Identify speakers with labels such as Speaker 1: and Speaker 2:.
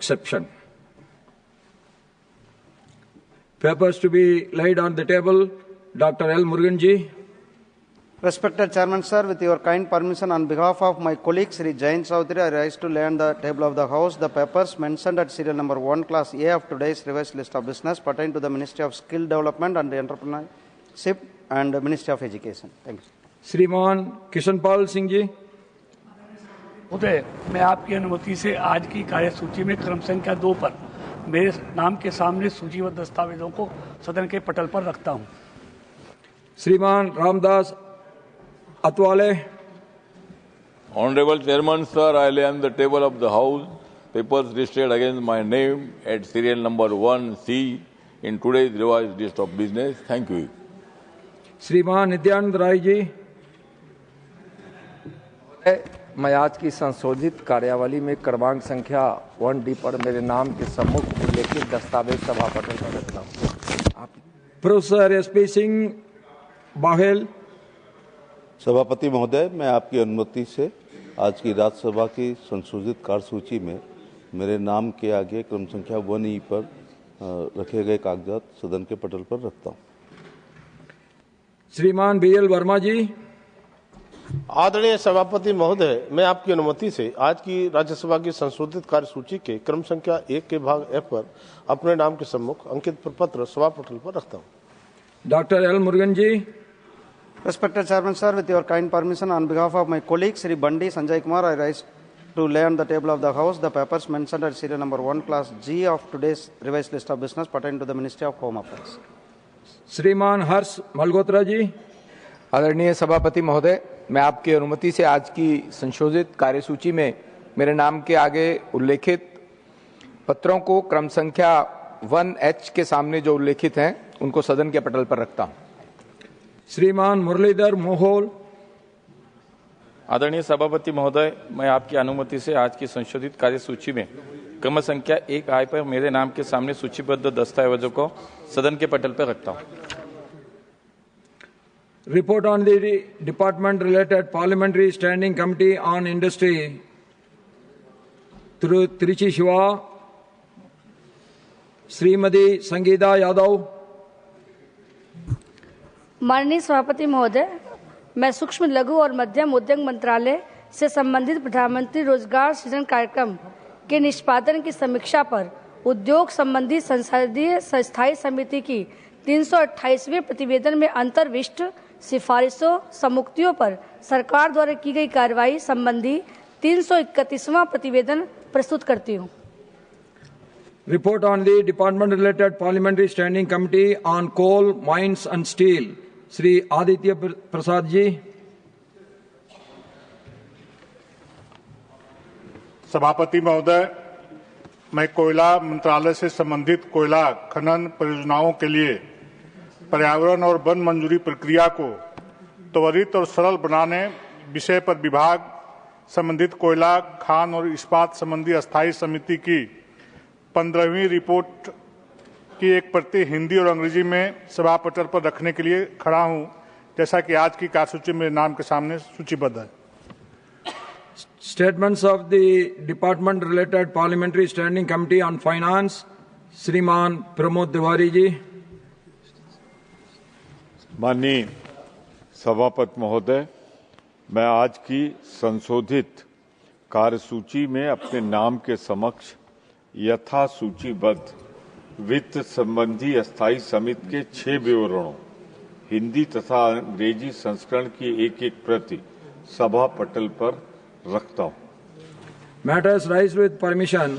Speaker 1: exception. Papers to be laid on the table. Dr. L. Muruganji.
Speaker 2: Respected Chairman, sir, with your kind permission, on behalf of my colleague Sri Jain Chaudhary, I rise to lay on the table of the House the papers mentioned at serial number 1, Class A of today's revised list of business pertaining to the Ministry of Skill Development and Entrepreneurship and the Ministry of Education. Thank you.
Speaker 1: Shriman Kishanpal Singh ji.
Speaker 3: उदय, मैं आपकी अनुमति से आज की कार्यसूची में क्रम संख्या 2 पर मेरे नाम के सामने सूचीबद्ध दस्तावेजों को सदन के पटल पर रखता हूं।
Speaker 1: श्रीमान Ramdas अतवाले.
Speaker 4: Honorable Chairman, sir, I lay on the table of the House papers listed against my name at serial number 1C in today's revised list of business. Thank you.
Speaker 1: श्रीमान नित्यानंद राय जी.
Speaker 5: मैं आज की संशोधित कार्यावली में क्रमांक संख्या 1D पर मेरे नाम के सम्मुख उल्लेखित दस्तावेज सभा पटल पर रखता हूं।
Speaker 1: Professor SP Singh Baghel.
Speaker 6: सभापति महोदय, मैं आपकी अनुमति से आज की राज्यसभा की संशोधित कार्यसूची में मेरे नाम के आगे क्रम संख्या 1E पर रखे गए कागजात सदन के पटल पर रखता हूं।
Speaker 1: श्रीमान BL वर्मा जी.
Speaker 7: आदरणीय सभापति महोदय, मैं आपकी अनुमति से आज की राज्यसभा की संशोधित कार्यसूची के क्रम संख्या 1 के भाग F पर अपने नाम के सम्मुख अंकित प्रपत्र सभा पटल पर रखता हूं।
Speaker 1: Doctor L. Murugan ji.
Speaker 2: Respected Chairman, sir, with your kind permission, on behalf of my colleague Sri Bandi Sanjay Kumar, I rise to lay on the table of the House the papers mentioned at serial number 1, Class G of today's revised list of business pertaining to the Ministry of Home Affairs.
Speaker 1: श्रीमान हर्ष मल्होत्रा जी.
Speaker 5: आदरणीय सभापति महोदय, मैं आपकी अनुमति से आज की संशोधित कार्यसूची में मेरे नाम के आगे उल्लेखित पत्रों को क्रम संख्या 1H के सामने जो उल्लेखित हैं उनको सदन के पटल पर रखता हूं।
Speaker 1: श्रीमान मुरलीधर मोहोल.
Speaker 8: आदरणीय सभापति महोदय, मैं आपकी अनुमति से आज की संशोधित कार्यसूची में क्रम संख्या 1I पर मेरे नाम के सामने सूचीबद्ध दस्तावेजों को सदन के पटल पर रखता हूं।
Speaker 1: Report on the department-related Parliamentary Standing Committee on Industry through Trichy Shiva, Srimati Sangeeta Yadav.
Speaker 9: माननीय सभापति महोदय, मैं सूक्ष्म लघु और मध्यम उद्यम मंत्रालय से संबंधित प्रधानमंत्री रोजगार सृजन कार्यक्रम के निष्पादन की समीक्षा पर उद्योग संबंधी संसदीय स्थायी समिति की 328वें प्रतिवेदन में अंतर्विष्ट सिफारिशों सम्मुक्तियों पर सरकार द्वारा की गई कार्रवाई संबंधी 331वां प्रतिवेदन प्रस्तुत करती हूं।
Speaker 1: Report on the department-related Parliamentary Standing Committee on Coal, Mines and Steel, Shri Aditya Prasad ji.
Speaker 10: सभापति महोदय, मैं कोयला मंत्रालय से संबंधित कोयला खनन परियोजनाओं के लिए पर्यावरण और वन मंजूरी प्रक्रिया को त्वरित और सरल बनाने विषय पर विभाग संबंधित कोयला, खान और इस्पात संबंधी अस्थायी समिति की 15वीं रिपोर्ट की एक प्रति हिंदी और अंग्रेजी में सभा पटल पर रखने के लिए खड़ा हूं, जैसा कि आज की कार्यसूची मेरे नाम के सामने सूचीबद्ध है।
Speaker 1: Statements of the department-related Parliamentary Standing Committee on Finance, श्रीमान प्रमोद तिवारी जी.
Speaker 4: माननीय सभापति महोदय, मैं आज की संशोधित कार्यसूची में अपने नाम के समक्ष यथा सूचीबद्ध वित्त संबंधी अस्थायी समिति के 6 विवरणों हिंदी तथा अंग्रेजी संस्करण की एक प्रति सभा पटल पर रखता हूं।
Speaker 1: Matters rise with permission